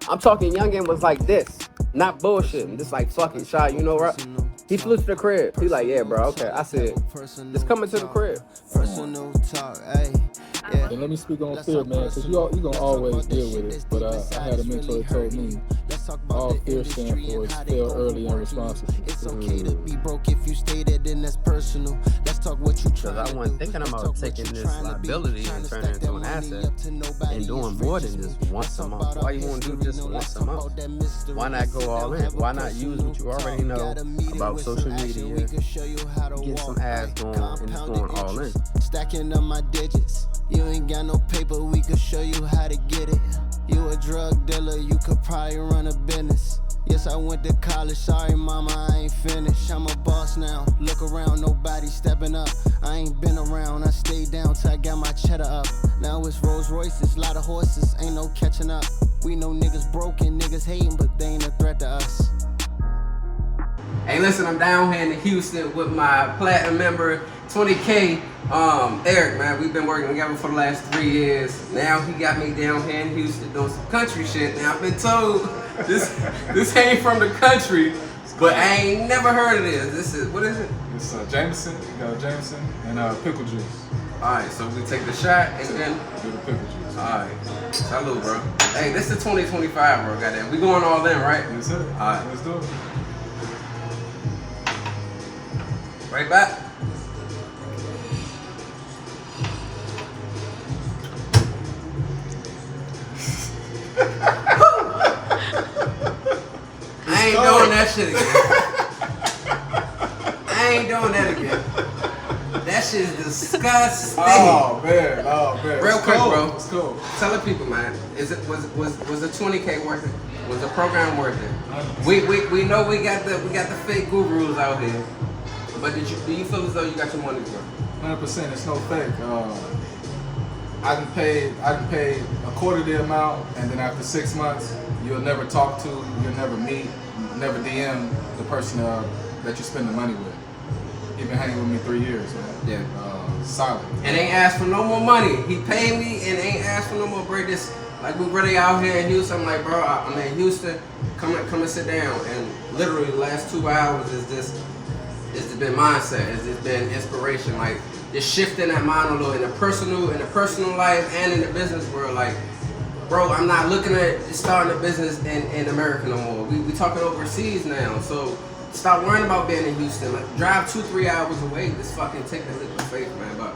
I'm talking youngin was like this, not bullshitting. Just like fucking shot, you know, right? He flew to the crib. He like, yeah, bro, okay. I said, just coming to the crib. Personal talk, hey. Yeah. And let me speak on fear, man, because you gonna always deal with it. But I had a mentor that told me all fear stands for is fail early and responsible. It's okay to be broke if you stay there, then that's personal. Let's talk what you try. Because I wasn't thinking about taking this liability and turning it into an asset and doing more than just once a month. Why you want to do just once a month? Why not go all in? Why not use what you already know about social media, get some ads going, and just going all in? Stacking up my digits. You ain't got no paper, we could show you how to get it. You a drug dealer, you could probably run a business. Yes, I went to college, sorry mama, I ain't finished. I'm a boss now, look around, nobody stepping up. I ain't been around, I stayed down till I got my cheddar up. Now it's Rolls Royces, lot of horses, ain't no catching up. We know niggas broken, niggas hating, but they ain't a threat to us. Hey, listen, I'm down here in Houston with my platinum member, 20K, Eric, man. We've been working together for the last 3 years. Now he got me down here in Houston doing some country shit. Now I've been told this ain't from the country, but I ain't never heard of this. This is, what is it? It's Jameson, Jameson, and pickle juice. Alright, so we take the shot and then Do the pickle juice. alright. Salute, bro. Hey, this is 2025, bro. Goddamn. We going all in, right? Yes, sir. Alright. Let's do it. Right back. I ain't doing that shit again. I ain't doing that again. That shit is disgusting. Oh man. Real It's quick, cold. bro. It's cool. Tell the people, man. Was the 20K worth it? Was the program worth it? We know we got the fake gurus out here. But do you feel as though you got your money worth? 100%. It's no fake. I can pay a quarter the amount, and then after 6 months, you'll never talk to, you'll never meet, never DM the person that you spend the money with. He been hanging with me 3 years, man. Yeah. Solid. And ain't asked for no more money. He paid me and ain't asked for no more break. This like we really out here in Houston. I'm like, bro, I'm in Houston. Come and sit down. And literally the last 2 hours is just been mindset. It's just been inspiration. Like just shifting that mind a little in the personal life and in the business world. Like, bro, I'm not looking at starting a business in America no more. We talking overseas now. So stop worrying about being in Houston. Like, drive 2-3 hours away. Just fucking take the leap of faith, man. But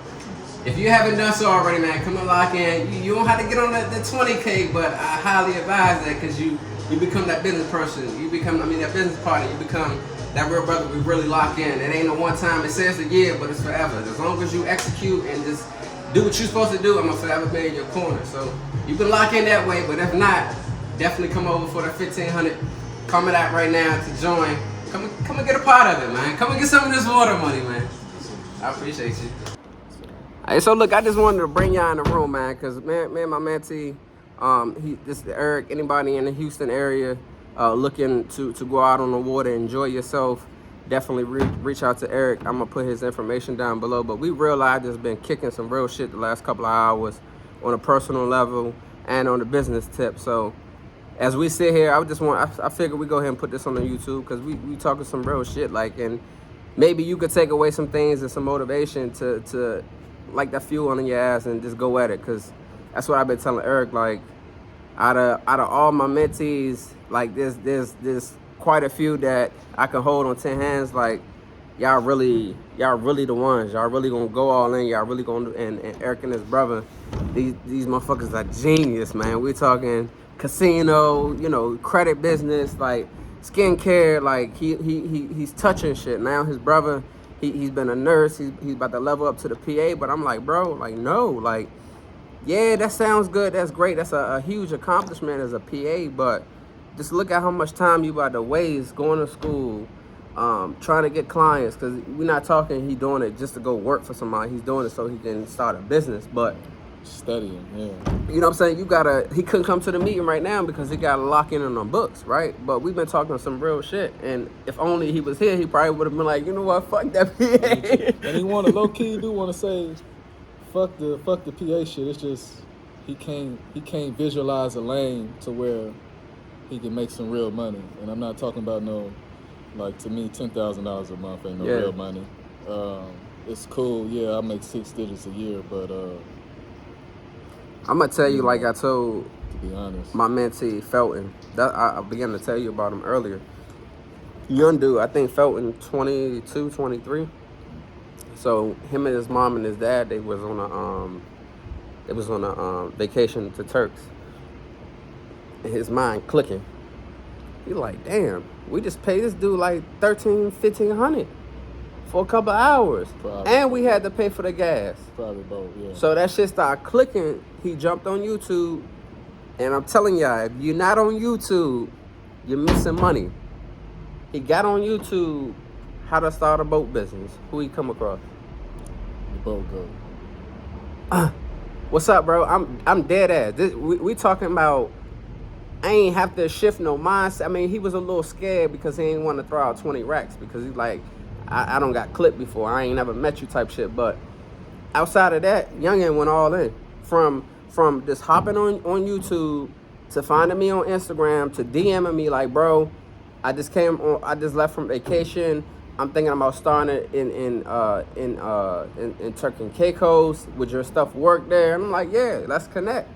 if you haven't done so already, man, come and lock in. You don't have to get on the 20K, but I highly advise that because you become that business person. You become, that business partner. You become that real brother. We really lock in. It ain't no one time. It says a year, but it's forever. As long as you execute and just do what you're supposed to do, I'm gonna forever be in your corner. So you can lock in that way, but if not, definitely come over for the 1500. Coming out right now to join. Come and get a part of it, man. Come and get some of this water money, man. I appreciate you. Hey, so look, I just wanted to bring y'all in the room, man, because man, my mentee, this is Eric. Anybody in the Houston area looking to go out on the water, enjoy yourself, definitely reach out to Eric. I'm gonna put his information down below. But we realized there's been kicking some real shit the last couple of hours on a personal level and on the business tip. So as we sit here, I figured we go ahead and put this on the YouTube because we talking some real shit, like, and maybe you could take away some things and some motivation to like that fuel on your ass and just go at it. Because that's what I've been telling Eric. Like, out of all my mentees, like there's quite a few that I can hold on 10 hands. Like, y'all really the ones. Y'all really gonna go all in. Y'all really gonna and Eric and his brother, these motherfuckers are genius, man. We're talking casino, credit business, like skincare. Like he's touching shit. Now his brother, he's been a nurse. He's about to level up to the PA. But I'm like, bro, like no, like yeah, that sounds good. That's great. That's a huge accomplishment as a PA. But just look at how much time you about to waste going to school, trying to get clients. Because we're not talking he doing it just to go work for somebody. He's doing it so he can start a business. But Studying, yeah. you know what I'm saying? He couldn't come to the meeting right now because he got to lock in on the books, right? But we've been talking some real shit. And if only he was here, he probably would have been like, you know what, fuck that PA. And he want to low key do want to say, fuck the PA shit. It's just he can't visualize a lane to where he can make some real money. And I'm not talking about no, like, to me, $10,000 a month ain't no real money. It's cool. Yeah, I make 6 digits a year, but I'm gonna tell you, like I told, to be honest, my mentee Felton. That I began to tell you about him earlier. Young dude, I think Felton 22, 23. So him and his mom and his dad, they was on a vacation to Turks. And his mind clicking. He like, damn, we just paid this dude like $1,300-1,500 for a couple hours. Probably. And we had to pay for the gas. Probably both, yeah. So that shit started clicking. He jumped on YouTube. And I'm telling y'all, if you're not on YouTube, you're missing money. He got on YouTube, how to start a boat business. Who he come across? The boat go. What's up, bro? I'm dead ass. We talking about, I ain't have to shift no mindset. I mean, he was a little scared because he ain't want to throw out 20 racks because he's like, I don't got clipped before. I ain't never met you type shit. But outside of that, youngin went all in. From just hopping on YouTube to finding me on Instagram to DMing me like, bro, I just left from vacation. I'm thinking about starting it in Turkey and Caicos. Would your stuff work there? And I'm like, yeah, let's connect.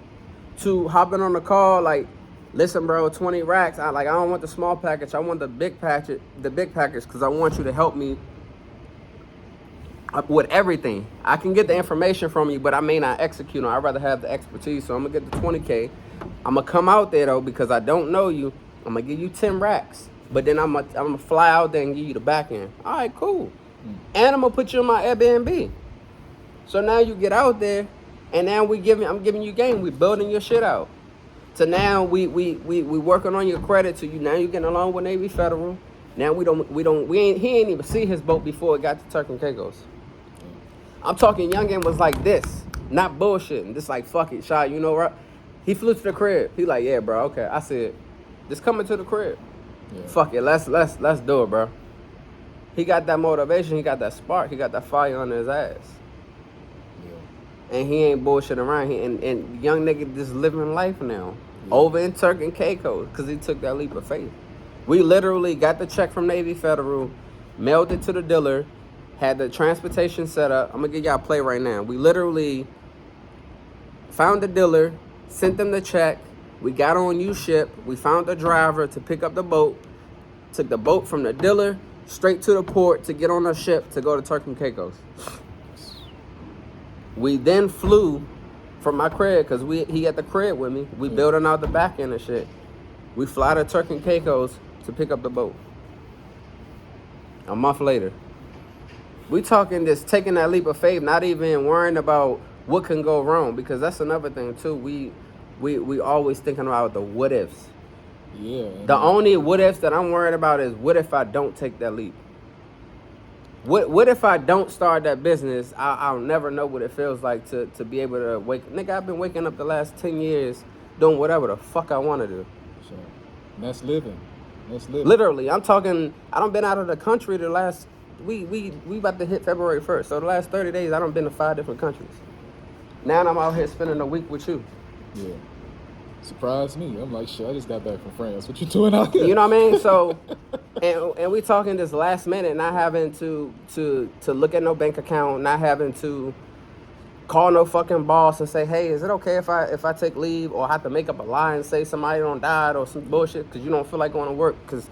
To hopping on the call, like, listen, bro, 20 racks. I don't want the small package. I want the big package. Because I want you to help me with everything. I can get the information from you, but I may not execute on. I'd rather have the expertise. So I'm gonna get the 20K. I'm gonna come out there though because I don't know you. I'm gonna give you 10 racks, but then I'm gonna fly out there and give you the back end. All right, cool. And I'm gonna put you on my Airbnb. So now you get out there, and now I'm giving you game. We building your shit out. So now we working on your credit. So now you getting along with Navy Federal. Now he ain't even see his boat before it got to Turk and Caicos. I'm talking youngin was like this, not bullshitting. Just like, fuck it, Shy, you know what? He flew to the crib. He like, yeah, bro, okay. I said, just coming to the crib. Yeah. Fuck it, let's do it, bro. He got that motivation, he got that spark, he got that fire on his ass. Yeah. And he ain't bullshitting around. And young nigga just living life now. Yeah. Over in Turk and Caicos, because he took that leap of faith. We literally got the check from Navy Federal, mailed it to the dealer, had the transportation set up. I'm gonna give y'all a play right now. We literally found the dealer, sent them the check. We got on U-Ship. We found the driver to pick up the boat. Took the boat from the dealer straight to the port to get on a ship to go to Turk and Caicos. We then flew from my crib because he at the crib with me. We building out the back end and shit. We fly to Turk and Caicos to pick up the boat. A month later. We talking just taking that leap of faith, not even worrying about what can go wrong, because that's another thing too. We always thinking about the what ifs. Yeah. The only what ifs that I'm worried about is what if I don't take that leap? What if I don't start that business? I'll never know what it feels like to be able to wake. Nigga, I've been waking up the last 10 years doing whatever the fuck I want to do. Sure. And that's living. Literally, I'm talking. I done been out of the country the last. We about to hit February 1st. So the last 30 days, I done been to 5 different countries. Now I'm out here spending a week with you. Yeah. Surprised me. I'm like, shit, I just got back from France. What you doing out here? You know what I mean? So, and we talking this last minute, not having to look at no bank account, not having to call no fucking boss and say, hey, is it okay if I take leave, or have to make up a lie and say somebody done died or some bullshit because you don't feel like going to work? Because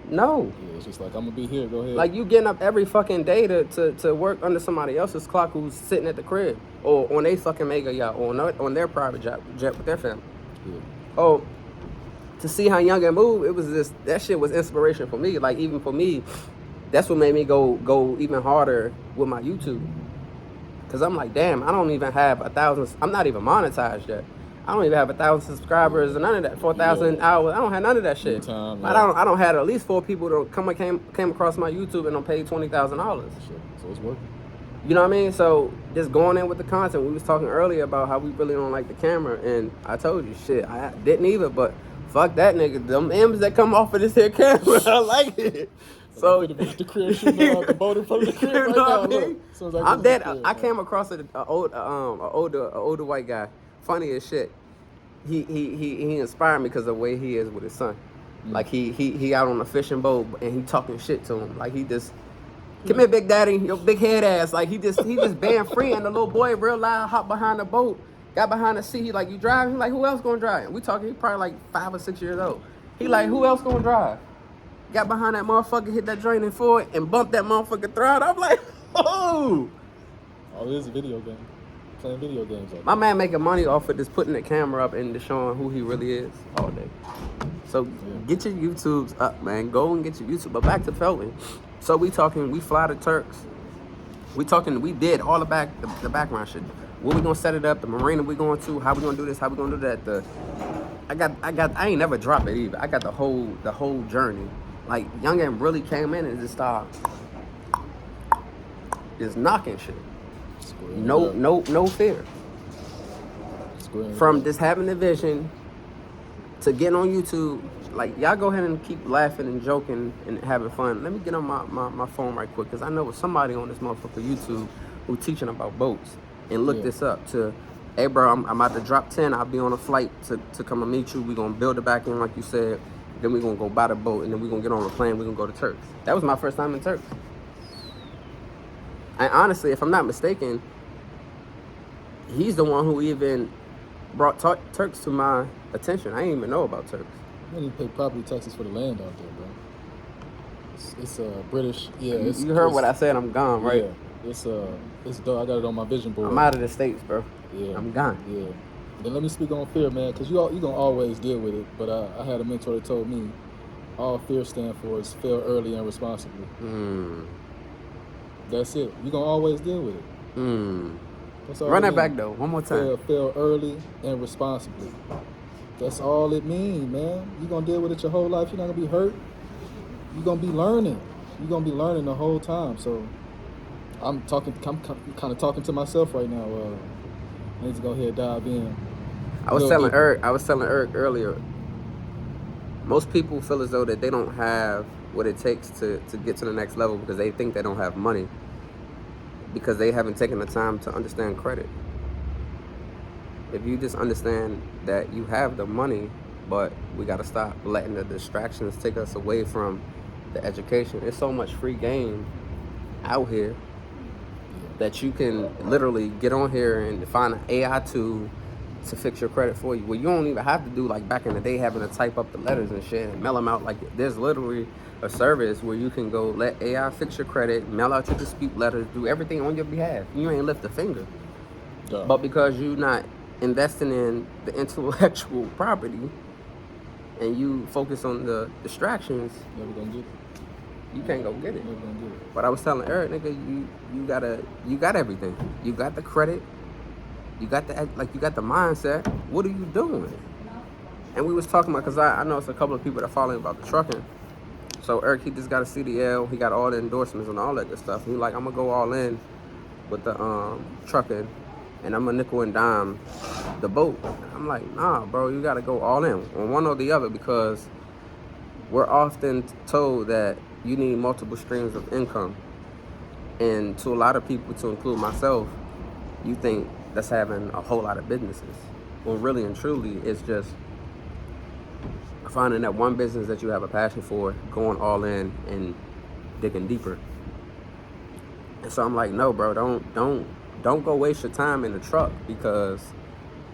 no. Yeah, it's just like, I'm gonna be here. Go ahead. Like, you getting up every fucking day to work under somebody else's clock who's sitting at the crib or on a fucking mega yacht or on their private jet with their family. Yeah. Oh, to see how young and move, it was just, that shit was inspiration for me. Like, even for me, that's what made me go even harder with my YouTube. Cause I'm like, damn, I don't even have 1,000. I'm not even monetized yet. I don't even have 1,000 subscribers or none of that. 4,000 hours. I don't have none of that shit. I don't have at least 4 people that came across my YouTube and don't pay $20,000. So it's working. You know what I mean? So just going in with the content. We was talking earlier about how we really don't like the camera, and I told you, shit, I didn't either. But fuck that nigga. Them M's that come off of this here camera, I like it. So the crib shooting the boat in front of the crib right now. Look. So I'm dead. I came across an older white guy. Funny as shit. he inspired me because of the way he is with his son. Like he out on a fishing boat and he talking shit to him. Like he just, come here, big daddy, your big head ass. Like he just being free, and the little boy real loud hopped behind the boat, got behind the seat. He like, you driving? He like, who else gonna drive? We talking. He probably like 5 or 6 years old. He like, who else gonna drive? Got behind that motherfucker, hit that draining forward, and bumped that motherfucker throttle. I'm like, oh. Oh, it is a video game. Playing video games. My man making money off of just putting the camera up and just showing who he really is all day. So get your YouTubes up, man. Go and get your YouTube. But back to Felton. So we fly to Turks. We did all the background shit. Where we gonna set it up? The marina we going to? How we gonna do this? How we gonna do that? I ain't never drop it either. I got the whole journey. Like Youngin really came in and just started just knocking shit. No fear. From just having the vision to getting on YouTube, like y'all go ahead and keep laughing and joking and having fun. Let me get on my phone right quick, because I know somebody on this motherfucker YouTube who teaching about boats, and look this up to, hey bro, I'm about to drop 10. I'll be on a flight to come and meet you. We're gonna build it back in like you said. Then we're gonna go buy the boat, and then we're gonna get on a plane. We're gonna go to Turks. That was my first time in Turks. And honestly, if I'm not mistaken, he's the one who even brought Turks to my attention. I didn't even know about Turks. You need to pay property taxes for the land out there, bro. It's British. Yeah, you heard what I said. I'm gone, right? Yeah, it's dope. I got it on my vision board. I'm out of the States, bro. Yeah, I'm gone. Yeah. Then let me speak on fear, man, because you gonna always deal with it. But I had a mentor that told me all fear stands for is fail early and responsibly. That's it. You gonna always deal with it. That's all. Run that back though, one more time. Fail early and responsibly. That's all it means, man. You gonna deal with it your whole life. You're not gonna be hurt. You're gonna be learning. You're gonna be learning the whole time. So I'm kind of talking to myself right now. I need to go ahead and dive in. I was telling Eric earlier, most people feel as though that they don't have what it takes to get to the next level because they think they don't have money, because they haven't taken the time to understand credit. If you just understand that you have the money, but we got to stop letting the distractions take us away from the education. There's so much free game out here that you can literally get on here and find an AI tool to fix your credit for you. Well, you don't even have to do like back in the day having to type up the letters and shit and mail them out. Like there's literally a service where you can go let AI fix your credit, mail out your dispute letters, do everything on your behalf. You ain't lift a finger. Duh. But because you're not investing in the intellectual property and you focus on the distractions, never gonna get it. You can't go get it. Never gonna get it. But I was telling Eric, nigga, you got everything. You got the credit. You got the mindset. What are you doing? And we was talking about, because I know it's a couple of people that follow about the trucking. So Eric, he just got a CDL. He got all the endorsements and all that good stuff. He like, I'm gonna go all in with the trucking, and I'm gonna nickel and dime the boat. I'm like, nah, bro, you gotta go all in on one or the other, because we're often told that you need multiple streams of income. And to a lot of people, to include myself, you think that's having a whole lot of businesses. Well, really and truly, it's just finding that one business that you have a passion for, going all in and digging deeper. And so I'm like, no, bro, don't go waste your time in the truck, because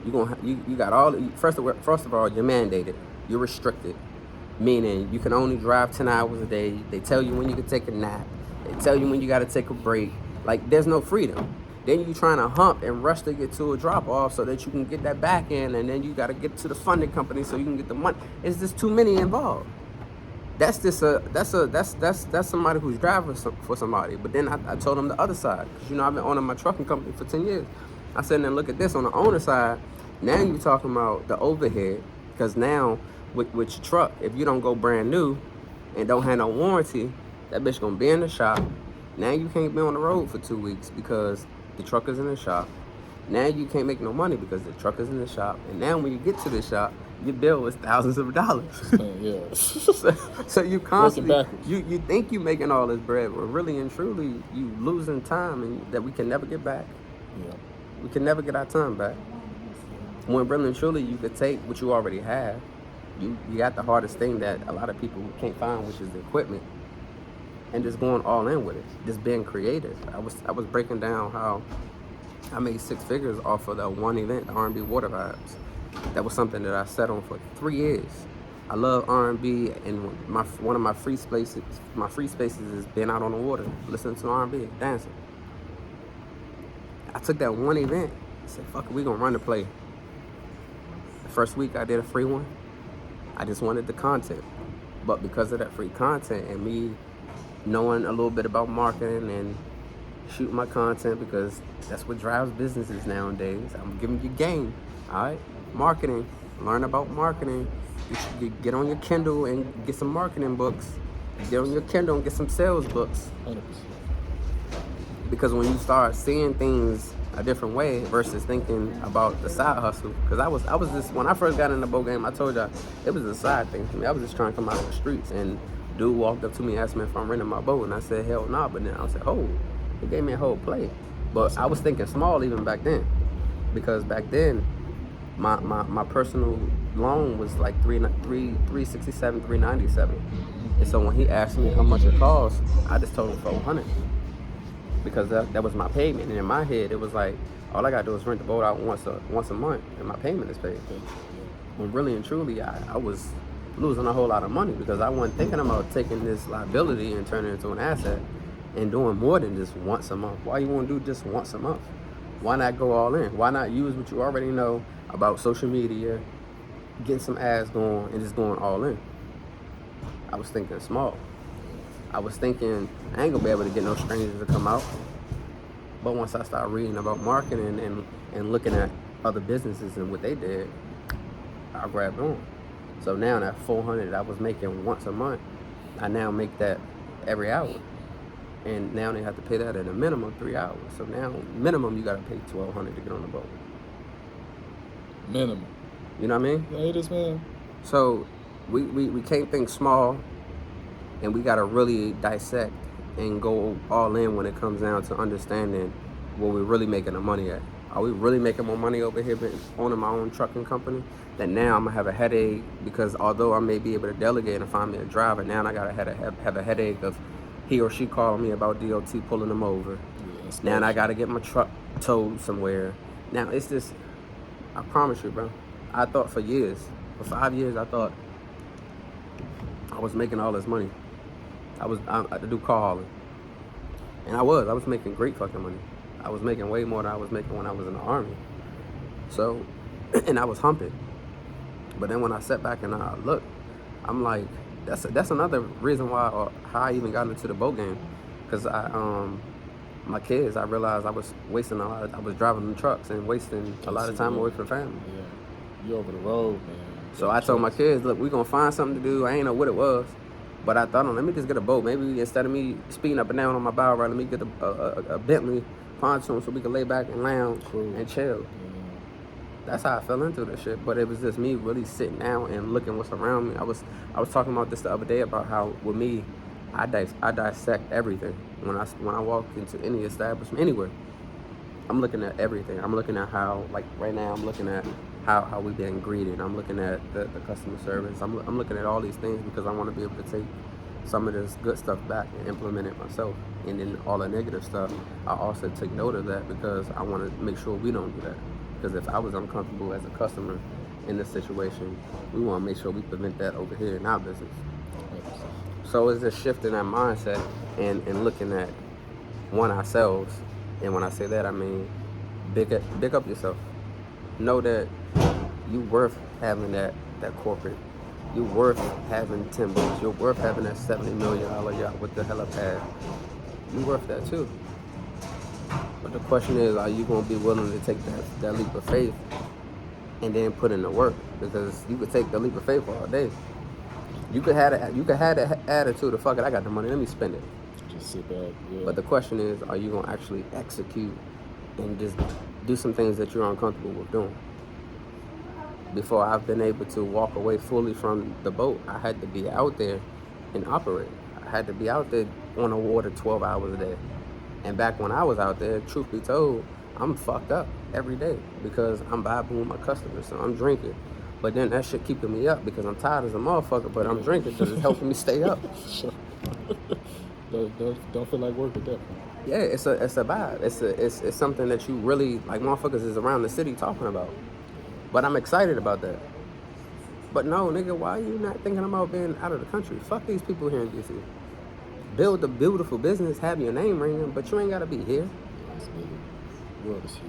you got all. First of all, you're mandated. You're restricted, meaning you can only drive 10 hours a day. They tell you when you can take a nap. They tell you when you got to take a break. Like, there's no freedom. Then you trying to hump and rush to get to a drop off so that you can get that back in, and then you got to get to the funding company so you can get the money. It's just too many involved. That's somebody who's driving for somebody. But then I told them the other side, because I've been owning my trucking company for 10 years. I said, then look at this on the owner side. Now you're talking about the overhead, because now with your truck, if you don't go brand new and don't have no warranty, that bitch gonna be in the shop. Now you can't be on the road for 2 weeks because the truck is in the shop. Now you can't make no money because the truck is in the shop. And now when you get to the shop, your bill is thousands of dollars. Yeah. so you constantly, you think you making all this bread, but really and truly, you losing time and that we can never get back. Yeah. We can never get our time back. when really and truly you could take what you already have. You got the hardest thing that a lot of people can't find, which is the equipment, and just going all in with it, just being creative. I was breaking down how I made 6 figures off of that one event, the R&B Water Vibes. That was something that I sat on for 3 years. I love R&B, and one of my free spaces is being out on the water, listening to R&B, dancing. I took that one event, said, fuck it, we gonna run the play. The first week I did a free one. I just wanted the content. But because of that free content and me knowing a little bit about marketing and shooting my content, because that's what drives businesses nowadays. I'm giving you game, all right? Marketing, learn about marketing. You get on your Kindle and get some marketing books. Get on your Kindle and get some sales books. 100%. Because when you start seeing things a different way versus thinking about the side hustle, because I was just, when I first got in the boat game, I told y'all it was a side thing for me. I was just trying to come out of the streets, and dude walked up to me and asked me if I'm renting my boat, and I said hell no. But then I said, oh, he gave me a whole play. But I was thinking small even back then, because back then my personal loan was like 367, 397, and so when he asked me how much it cost, I just told him 400. Because that was my payment, and in my head it was like, all I gotta do is rent the boat out once a month, and my payment is paid. When really and truly, I was losing a whole lot of money, because I wasn't thinking about taking this liability and turning it into an asset and doing more than just once a month. Why you want to do just once a month? Why not go all in? Why not use what you already know about social media, getting some ads going, and just going all in? I was thinking small. I was thinking I ain't gonna be able to get no strangers to come out. But once I started reading about marketing and looking at other businesses and what they did, I grabbed on. So now that 400 I was making once a month, I now make that every hour. And now they have to pay that at a minimum 3 hours. So now minimum you gotta pay $1,200 to get on the boat. Minimum. You know what I mean? Yeah, it is, man. So we can't think small, and we gotta really dissect and go all in when it comes down to understanding where we're really making the money at. Are we really making more money over here owning my own trucking company? That now I'm gonna have a headache, because although I may be able to delegate and find me a driver, now I gotta have a headache of he or she calling me about DOT pulling them over. Yeah, now I gotta get my truck towed somewhere. Now it's just, I promise you, bro, I thought for 5 years, I thought I was making all this money. I do car hauling. And I was making great fucking money. I was making way more than I was making when I was in the Army. So, and I was humping. But then when I sat back and I looked, I'm like, that's another reason why, or how I even got into the boat game. Because my kids, I realized I was wasting I was driving them trucks and wasting a lot of time away from family. Yeah, you over the road, man. So I told my kids, look, we're gonna find something to do. I ain't know what it was. But I thought, let me just get a boat. Maybe instead of me speeding up and down on my bow ride, let me get a Bentley pontoon so we can lay back and lounge and chill. Yeah. That's how I fell into this shit. But it was just me really sitting down and looking what's around me. I was talking about this the other day, about how with me, I dissect everything. When I walk into any establishment, anywhere, I'm looking at everything. I'm looking at how, like right now, I'm looking at how we being greeted. I'm looking at the customer service. I'm looking at all these things, because I want to be able to take some of this good stuff back and implement it myself. And then all the negative stuff, I also take note of that, because I want to make sure we don't do that. Because if I was uncomfortable as a customer in this situation, we want to make sure we prevent that over here in our business. So it's just shifting that mindset and looking at ourselves. And when I say that, I mean big up yourself. Know that you worth having that corporate. You're worth having Timbers. You're worth having that $70 million yacht with the helipad. You're worth that too. But the question is, are you going to be willing to take that leap of faith and then put in the work? Because you could take the leap of faith all day. You could have that attitude of, fuck it, I got the money, let me spend it. Just sit back. Yeah. But the question is, are you going to actually execute and just do some things that you're uncomfortable with doing? Before I've been able to walk away fully from the boat, I had to be out there and operate. I had to be out there on the water 12 hours a day. And back when I was out there, truth be told, I'm fucked up. every day because I'm vibing with my customers, so I'm drinking. But then that shit keeping me up because I'm tired as a motherfucker, but I'm drinking because it's helping me stay up. Sure. Don't feel like work at that point. Yeah, it's a vibe. It's something that you really, like, motherfuckers is around the city talking about. But I'm excited about that. But no, nigga, why are you not thinking about being out of the country? Fuck these people here in DC. Build a beautiful business, have your name ringing, but you ain't gotta be here. It's big. The world is huge.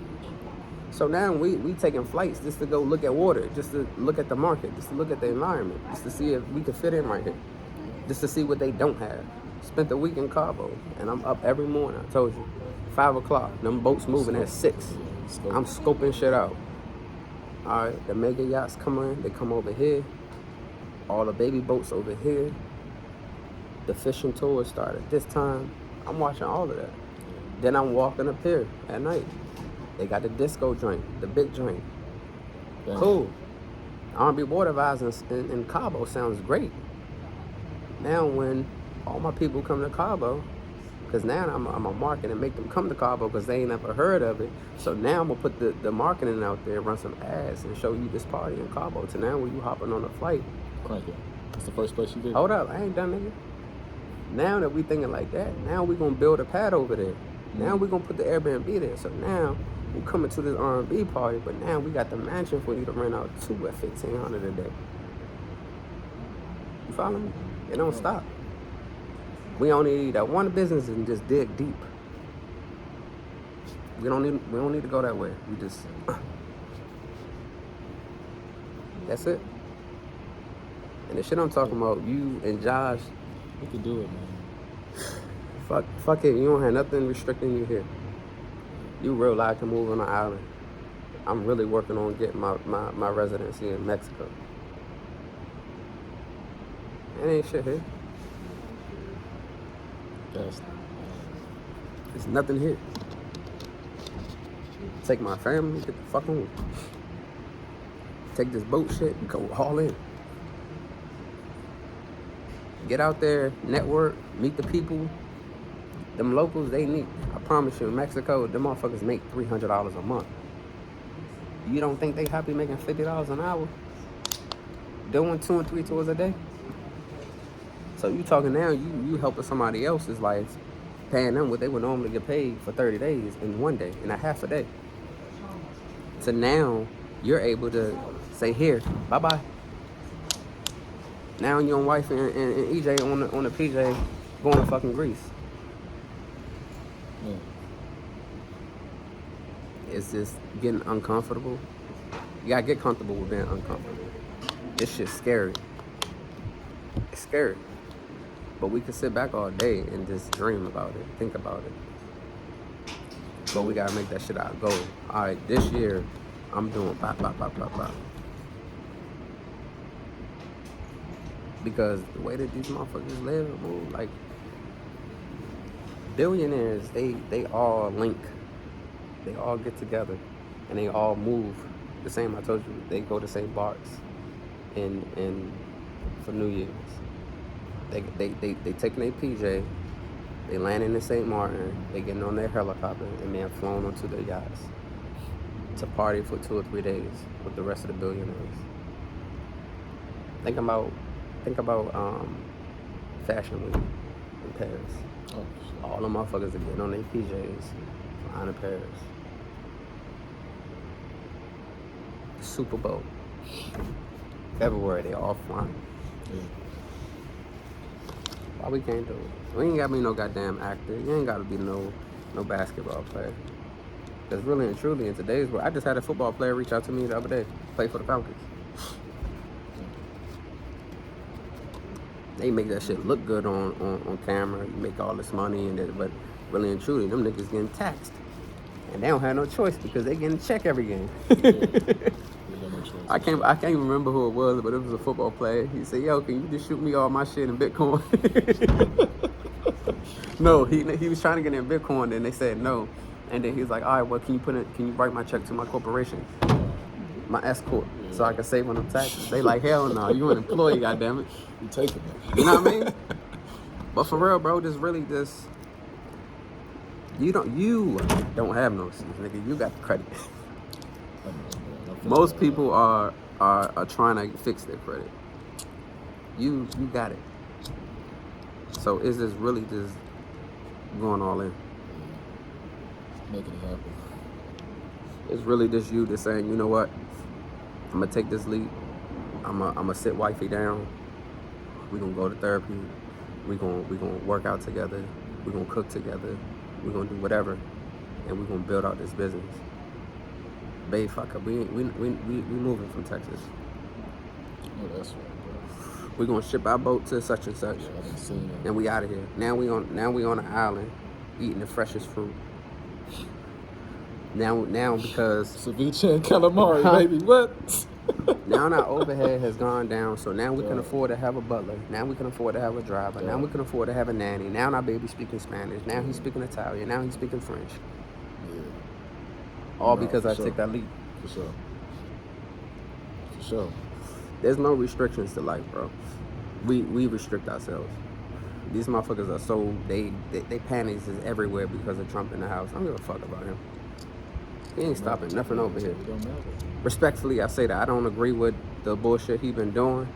So now we taking flights just to go look at water, just to look at the market, just to look at the environment, just to see if we can fit in right here, just to see what they don't have. Spent the week in Cabo, and I'm up every morning. I told you, 5 o'clock. Them boats moving at 6. I'm scoping shit out. All right, the mega yachts come in. They come over here. All the baby boats over here. The fishing tours start at this time. I'm watching all of that. Then I'm walking up here at night. They got the disco joint, the big joint. Damn. Cool. R&B water vibes in Cabo sounds great. Now when all my people come to Cabo, because now I'm a market and make them come to Cabo because they ain't never heard of it. So now I'm going to put the marketing out there, run some ads, and show you this party in Cabo. So now when you hopping on a flight. Crank it. That's the first place you did. Hold up, I ain't done, nigga. Now that we thinking like that, now we going to build a pad over there. Now we going to put the Airbnb there. So now we coming to this R&B party, but now we got the mansion for you to rent out 2 at $1,500 a day. You follow me? It don't stop. We only need that one business and just dig deep. We don't need to go that way. We just that's it. And the shit I'm talking about, you and Josh, We can do it, man. fuck it. You don't have nothing restricting you here. You real life can move on the island. I'm really working on getting my residency in Mexico. It ain't shit here. That's There's nothing here. Take my family, get the fuck on. Take this boat shit and go all in. Get out there, network, meet the people. Them locals, they need. I promise you, in Mexico, them motherfuckers make $300 a month. You don't think they happy making $50 an hour? Doing 2 and 3 tours a day? So you talking now, you helping somebody else's life, paying them what they would normally get paid for 30 days in 1 day, in a half a day. So now you're able to say, here, bye-bye. Now you and wife and EJ on the PJ going to fucking Greece. yeah. It's just getting uncomfortable. You gotta get comfortable with being uncomfortable. This shit's scary. It's scary. But we can sit back all day and just dream about it, think about it. But we gotta make that shit our goal. All right, this year, I'm doing bop, bop, bop, bop, bop. Because the way that these motherfuckers live and move, like, billionaires, they all link. They all get together and they all move the same. I told you, they go to St. Bart's in for New Year's. They taking their PJ, they landing in St. Martin, they getting on their helicopter and they're flown onto their yachts to party for 2 or 3 days with the rest of the billionaires. Think about Fashion Week in Paris. Oh, All the motherfuckers are getting on their PJs flying to Paris. The Super Bowl. Everywhere they all flying. yeah. Why we can't do it? We ain't gotta be no goddamn actor. You ain't gotta be no basketball player. Because really and truly in today's world, I just had a football player reach out to me the other day, play for the Falcons. They make that shit look good on camera. You make all this money, but really and truly, them niggas getting taxed. And they don't have no choice because they getting a check every game. I can't even remember who it was, but it was a football player. He said, "Yo, can you just shoot me all my shit in Bitcoin?" No, he was trying to get in Bitcoin, and they said no. And then he was like, "All right, well, can you write my check to my corporation, my S corp, so I can save on them taxes?" They like, "Hell no, you an employee, goddammit." You taking it. You know what I mean? But for real, bro, you don't have no seats, nigga. You got the credit. Most people are trying to fix their credit. You got it. So is this really just going all in? Making it happen. It's really just you just saying, you know what? I'm gonna take this leap. I'm gonna sit wifey down. We're gonna go to therapy. We're gonna work out together. We're gonna cook together. We're gonna do whatever, and we're gonna build out this business. Babe, fuck up. We moving from Texas. Oh, that's right, bro. We're gonna ship our boat to such and such, I done seen it. and we out of here. Now we on an island, eating the freshest fruit. Now because Ceviche and calamari, baby. What? now our overhead has gone down, so now we can afford to have a butler. Now we can afford to have a driver. Now we can afford to have a nanny. Now our baby speaking Spanish. Now he's speaking Italian. Now he's speaking French. Yeah. All No, because for I sure. took that leap. For sure. For sure. There's no restrictions to life, bro. We restrict ourselves. These motherfuckers are so they panties is everywhere because of Trump in the house. I don't give a fuck about him. He ain't stopping nothing over here. It don't matter. Respectfully, I say that I don't agree with the bullshit he been doing,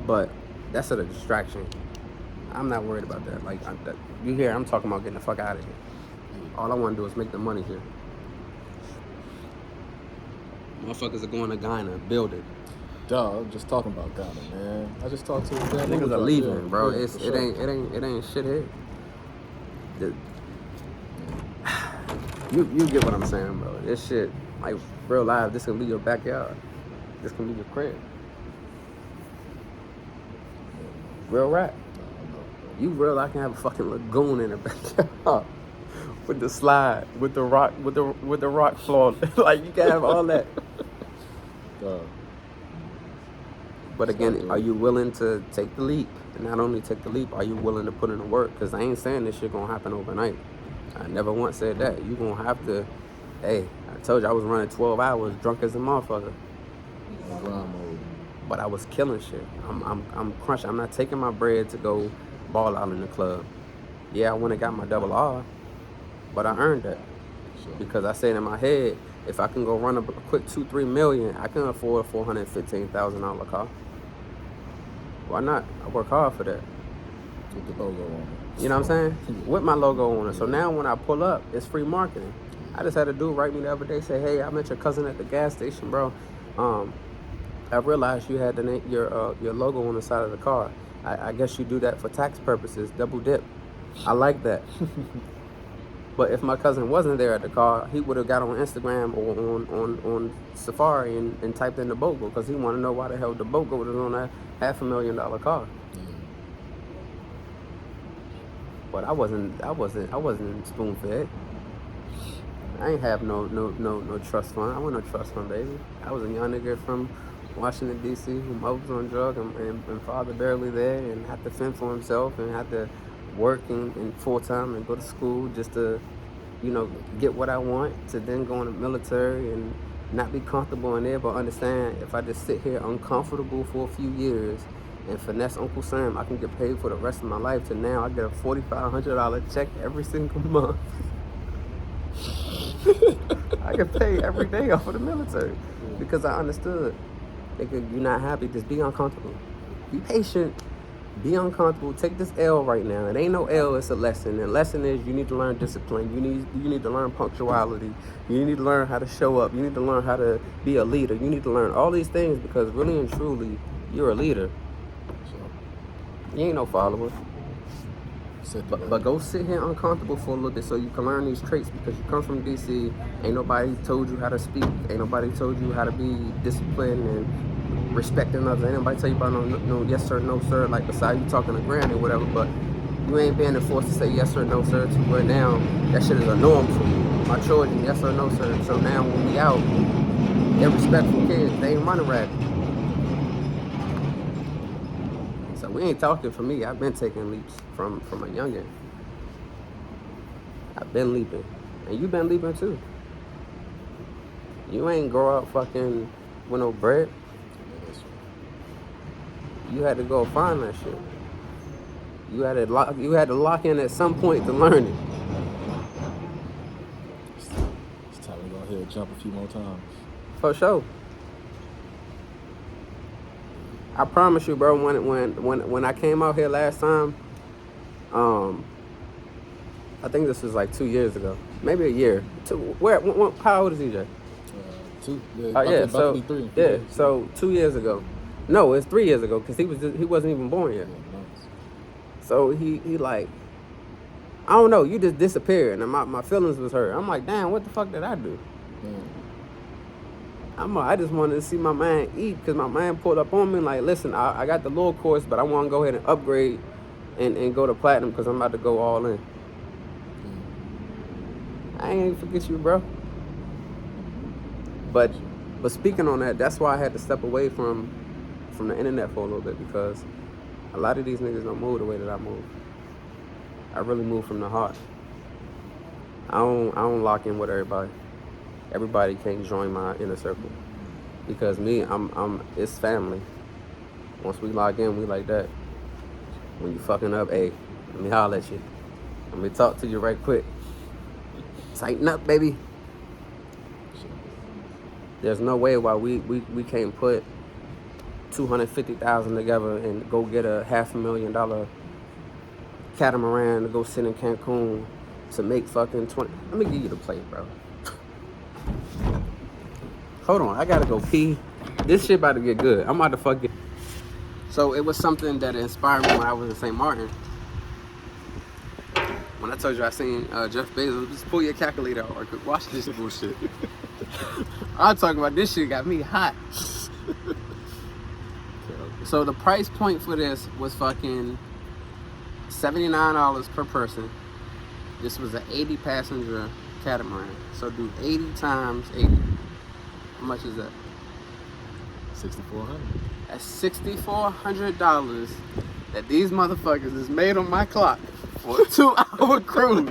but that's a distraction. I'm not worried about that. Like you hear, I'm talking about getting the fuck out of here. All I want to do is make the money here. Motherfuckers are going to Ghana, build it. Dog, I'm just talking about Ghana, man. I just talked to a damn Niggas Uber are driver. leaving, Yeah, bro. yeah, It for sure. ain't shit here. You get what I'm saying, bro. This shit, like real life, this can be your backyard. This can be your crib. Real rap. You real I can have a fucking lagoon in the backyard. With the slide, with the rock floor. Like you can have all that. Dog. But again, are you willing to take the leap? And not only take the leap, are you willing to put in the work? Because I ain't saying this shit gonna happen overnight. I never once said that. You gonna have to, hey, I told you I was running 12 hours drunk as a motherfucker. Grind mode. But I was killing shit. I'm crunching. I'm not taking my bread to go ball out in the club. Yeah, I went and got my double R, but I earned that. Sure. Because I said in my head, if I can go run a quick 2-3 million, I can afford a $415,000 car. Why not? I work hard for that. With the logo on it. You know what I'm saying? With my logo on it. So now when I pull up, it's free marketing. I just had a dude write me the other day, say, hey, I met your cousin at the gas station, bro. I realized you had your logo on the side of the car. I guess you do that for tax purposes, double dip. I like that. But if my cousin wasn't there at the car, he would have got on Instagram or on Safari and typed in the BOGO because he wanted to know why the hell the BOGO was on a $500,000 car. But I wasn't spoon fed. I ain't have no trust fund. I wasn't no trust fund, baby. I was a young nigga from Washington D.C. who mother was on drugs and father barely there and had to fend for himself and had to work in full time and go to school just to, get what I want, to then go in the military and not be comfortable in there, but understand if I just sit here uncomfortable for a few years and finesse Uncle Sam, I can get paid for the rest of my life. To now, I get a $4,500 check every single month. I get paid every day off of the military because I understood. You're not happy, just be uncomfortable. Be patient. Be uncomfortable. Take this L right now. It ain't no L, it's a lesson. And lesson is you need to learn discipline. You need to learn punctuality. You need to learn how to show up. You need to learn how to be a leader. You need to learn all these things because really and truly, you're a leader. You ain't no follower. But go sit here uncomfortable for a little bit so you can learn these traits because you come from DC. Ain't nobody told you how to speak. Ain't nobody told you how to be disciplined and respecting others. Ain't nobody tell you about no yes sir, no sir, like beside you talking to Granny or whatever, but you ain't being forced to say yes sir, no sir to where now that shit is a norm for you. My children, yes sir, no sir. So now when we out, they're respectful kids. They ain't running ragged. So we ain't talking for me. I've been taking leaps from a youngin'. I've been leaping. And you been leaping too. You ain't grow up fucking with no bread. You had to go find that shit. You had to lock in at some point to learn it. It's time to go ahead and jump a few more times. For sure. I promise you, bro. When I came out here last time, I think this was like 2 years ago, maybe a year. How old is EJ? 2. Yeah, Oh yeah, about so to be 3. yeah, so 2 years ago. No, it's 3 years ago because he wasn't even born yet. Yeah, nice. So he like, I don't know, you just disappeared and my feelings was hurt. I'm like, damn, what the fuck did I do? I just wanted to see my man eat because my man pulled up on me like, listen, I got the lower course, but I want to go ahead and upgrade and go to platinum because I'm about to go all in. I ain't forget you, bro. But speaking on that, that's why I had to step away from the internet for a little bit because a lot of these niggas don't move the way that I move. I really move from the heart. I don't lock in with everybody. Everybody can't join my inner circle because me, it's family. Once we lock in, we like that. When you fucking up, hey, let me holler at you. Let me talk to you right quick. Tighten up, baby. There's no way why we can't put $250,000 together and go get a $500,000 catamaran to go sit in Cancun to make fucking 20. Let me give you the plate, bro. Hold on, I gotta go pee. This shit about to get good. I'm about to fuck it. So it was something that inspired me when I was in St. Martin. When I told you I seen Jeff Bezos, just pull your calculator out or watch this bullshit. I'm talking about this shit got me hot. So the price point for this was fucking $79 per person. This was an 80 passenger catamaran. So do 80 times 80. How much is that? $6,400. That's $6,400 that these motherfuckers is made on my clock for a 2-hour cruise.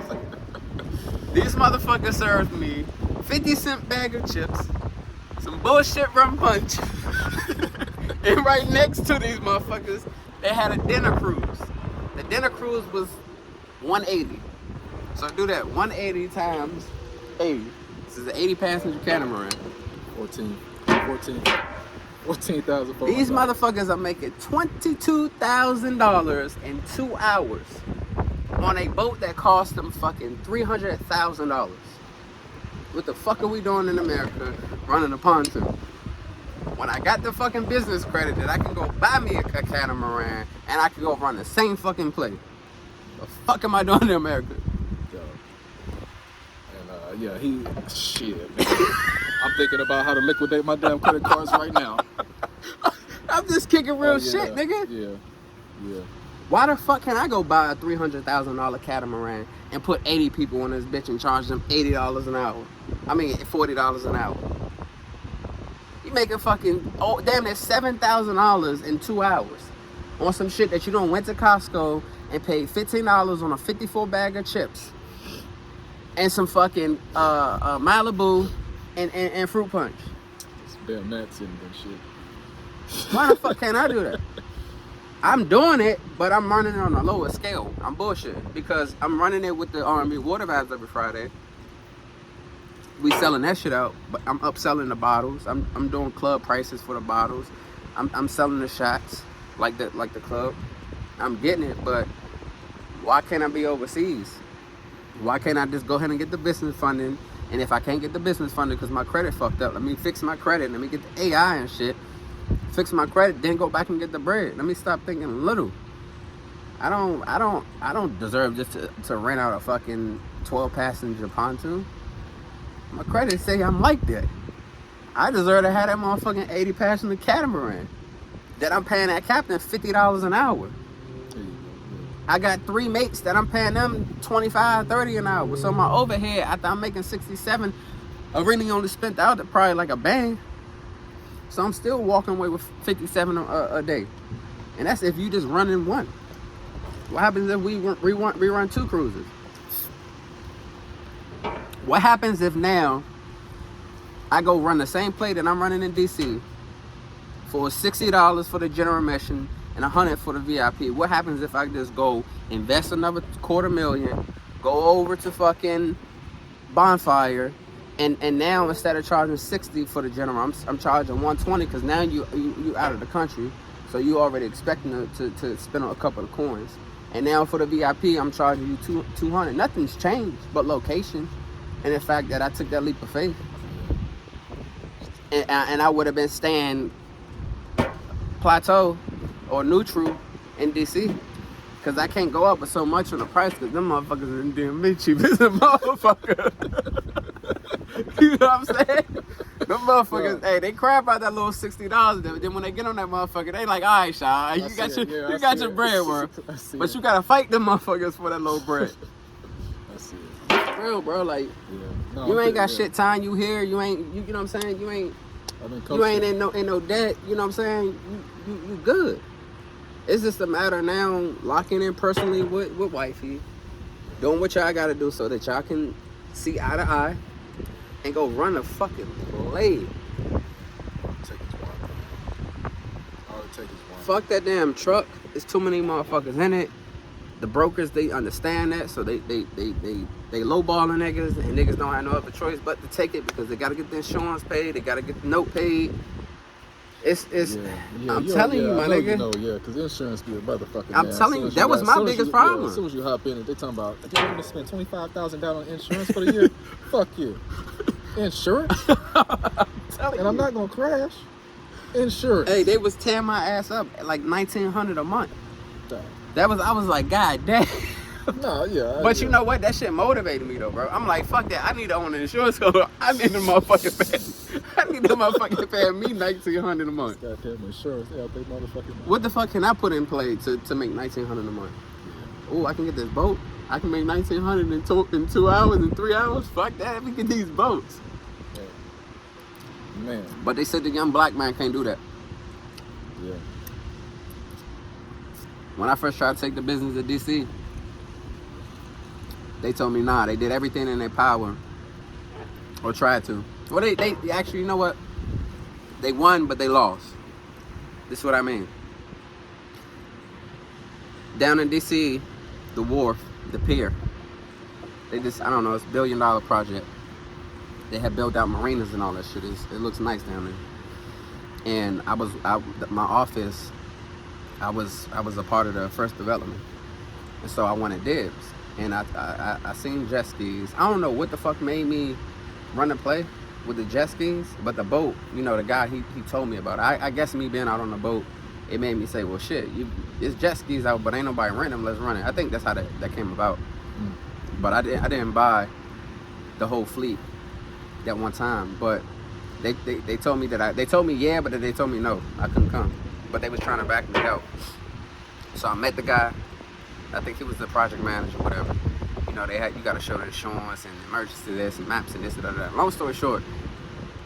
These motherfuckers served me 50-cent bag of chips, some bullshit rum punch, and right next to these motherfuckers, they had a dinner cruise. The dinner cruise was $180. So do that, 180 times 80. This is an 80 passenger catamaran. 14,000. These motherfuckers are making $22,000 in 2 hours on a boat that cost them fucking $300,000. What the fuck are we doing in America running a pontoon? When I got the fucking business credit that I can go buy me a catamaran and I can go run the same fucking play. The fuck am I doing in America? And shit, man. I'm thinking about how to liquidate my damn credit cards right now. I'm just kicking real shit, nigga. Yeah. Why the fuck can I go buy a $300,000 catamaran and put 80 people on this bitch and charge them $80 an hour? I mean, $40 an hour. You making fucking, damn near $7,000 in 2 hours on some shit that you don't went to Costco and paid $15 on a 54 bag of chips and some fucking Malibu and fruit punch. It's damn nuts and shit. Why the fuck can't I do that? I'm doing it, but I'm running it on a lower scale. I'm bullshit because I'm running it with the R&B water vibes every Friday. We selling that shit out, but I'm upselling the bottles. I'm doing club prices for the bottles. I'm selling the shots like the club. I'm getting it, but why can't I be overseas? Why can't I just go ahead and get the business funding? And if I can't get the business funding because my credit fucked up, let me fix my credit. Let me get the AI and shit. Fix my credit, then go back and get the bread. Let me stop thinking little. I don't deserve just to rent out a fucking 12 passenger pontoon. My credit say I'm like that. I deserve to have that motherfucking 80 passenger catamaran that I'm paying that captain $50 an hour. I got 3 mates that I'm paying them $25, $30 an hour. So my overhead, after I'm making 67, I really only spent out probably like a bang. So I'm still walking away with 57 a day. And that's if you just running one. What happens if we run 2 cruises? What happens if now I go run the same play that I'm running in DC for $60 for the general admission and $100 for the VIP? What happens if I just go invest another $250,000, go over to fucking Bonfire And now instead of charging 60 for the general, I'm charging 120 because now you out of the country, so you already expecting to spend a couple of coins. And now for the VIP, I'm charging you 200. Nothing's changed but location, and the fact that I took that leap of faith. And I would have been staying plateau or neutral in DC. Because I can't go up with so much on the price because them motherfuckers in DMV cheap as a motherfucker. You know what I'm saying? Them motherfuckers, hey, they crap out that little $60. Then when they get on that motherfucker, they like, all right, Shaw, you got your bread, bro. But you got to fight them motherfuckers for that little bread. I see it. For real, bro. Like, No, you ain't got shit tying you here. You ain't, you know what I'm saying? You ain't in no debt. You know what I'm saying? You good. It's just a matter now locking in personally with wifey, doing what y'all gotta do so that y'all can see eye to eye and go run a fucking play. Fuck that damn truck. There's too many motherfuckers in it. The brokers, they understand that, so they lowballing niggas, and niggas don't have no other choice but to take it because they gotta get the insurance paid, they gotta get the note paid. I'm telling you, my nigga. Because insurance be a motherfucker. I'm telling you, that was my biggest problem. As soon as you hop in it, they talking about, you want to spend $25,000 on insurance for the year? Fuck you. Insurance? And I'm not gonna crash. Insurance. Hey, they was tearing my ass up at like $1,900 a month. Damn. I was like, God damn. No, yeah. But you know what? That shit motivated me though, bro. I'm like, fuck that. I need to own an insurance company. I need the motherfucking pay. I need the motherfucking pay me $1,900 a month. Goddamn insurance. Yeah, they motherfucking. What the fuck can I put in play to make $1,900 a month? Oh, I can get this boat. I can make $1,900 in 2 hours and 3 hours. Fuck that. We get these boats. Yeah. Man. But they said the young black man can't do that. Yeah. When I first tried to take the business to DC, they told me nah. They did everything in their power, or tried to. Well, they actually, you know what? They won, but they lost. This is what I mean. Down in DC, the wharf, the pier. They just, I don't know, it's $1 billion project. They had built out marinas and all that shit. It looks nice down there. And my office, I was a part of the first development, and so I wanted dibs. And I seen jet skis. I don't know what the fuck made me run the play with the jet skis, but the boat, you know, the guy, he told me about it. I guess me being out on the boat, it made me say, well, shit, it's jet skis out, but ain't nobody renting them, let's run it. I think that's how that came about. But I didn't buy the whole fleet that one time. But they told me they told me yeah, but then they told me no, I couldn't come. But they was trying to back me out. So I met the guy. I think he was the project manager, whatever. You know, you got to show the insurance and emergency this and maps and this and that. Long story short,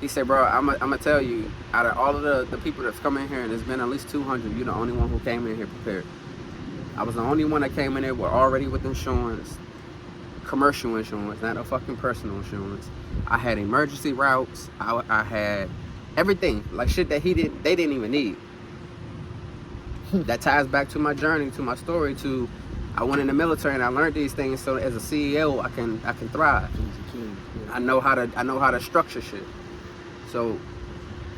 he said, bro, I'm gonna tell you, out of all of the people that's come in here, and there's been at least 200, you're the only one who came in here prepared. I was the only one that came in there already with insurance, commercial insurance, not a fucking personal insurance. I had emergency routes. I had everything, like shit that they didn't even need. That ties back to my journey, to my story, to I went in the military and I learned these things so as a CEO I can thrive. I know how to structure shit. So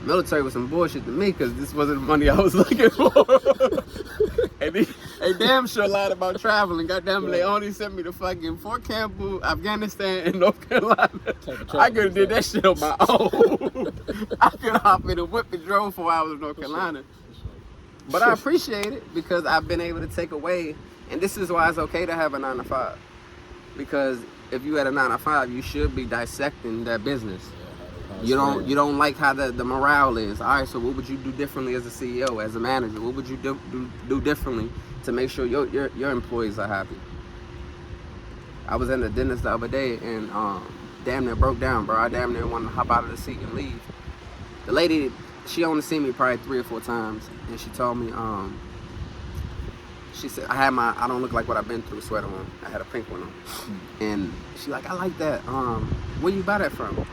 military was some bullshit to me because this wasn't the money I was looking for. And they damn sure lied about traveling. Goddamn, they only sent me to fucking Fort Campbell, Afghanistan, and North Carolina. I could have did that shit on my own. I could have hopped in a whip and drove 4 hours to North Carolina. But I appreciate it because I've been able to take away, and this is why it's okay to have a 9 to 5. Because if you had a 9 to 5, you should be dissecting that business. You don't like how the morale is. All right, so what would you do differently as a CEO, as a manager? What would you do differently to make sure your employees are happy? I was in the dentist the other day and damn near broke down, bro. I damn near wanted to hop out of the seat and leave. The lady, she only seen me probably 3 or 4 times, and she told me, she said, I had my I don't look like what I've been through sweater on. I had a pink one on. And she like, I like that. Where you buy that from?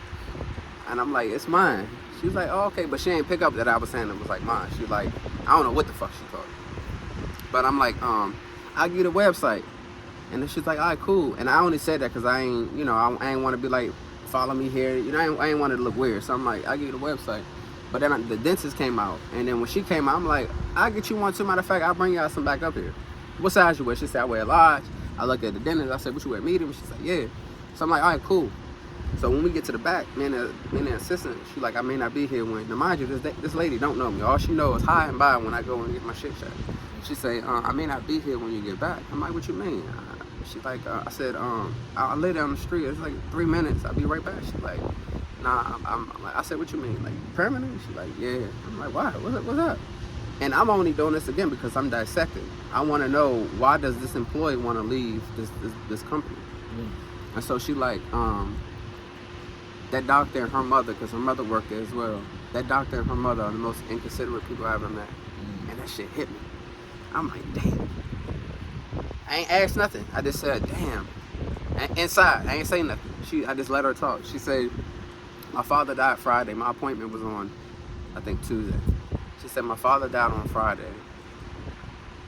And I'm like, it's mine. She was like, oh, okay, but she ain't pick up that I was saying it was like mine. She was like, I don't know what the fuck she thought. But I'm like, I'll give you the website. And then she's like, all right, cool. And I only said that because I ain't want to be like follow me here. You know, I ain't wanted to look weird. So I'm like, I'll give you the website. But then the dentist came out. And then when she came out, I'm like, I'll get you one too. Matter of fact, I'll bring y'all some back up here. What size you wear? She said, I wear a large. I looked at the dentist. I said, what you wear, medium? She said, yeah. So I'm like, all right, cool. So when we get to the back, me and the assistant, she like, I may not be here when. Now mind you, this lady don't know me. All she knows is hi and bye when I go and get my shit checked. She say, I may not be here when you get back. I'm like, what you mean? She like, I said, I'll lay down the street. It's like 3 minutes. I'll be right back. She like, nah. I'm like, I said, what you mean? Like permanent? She like, yeah. I'm like, why? What's up? And I'm only doing this again because I'm dissecting. I want to know, why does this employee want to leave this company? And so she like, that doctor and her mother, because her mother worked there as well. That doctor and her mother are the most inconsiderate people I ever met. And that shit hit me. I'm like, damn. I ain't asked nothing. I just said, damn. And inside, I ain't say nothing. I just let her talk. She said, my father died Friday. My appointment was on, I think, Tuesday. She said, my father died on Friday.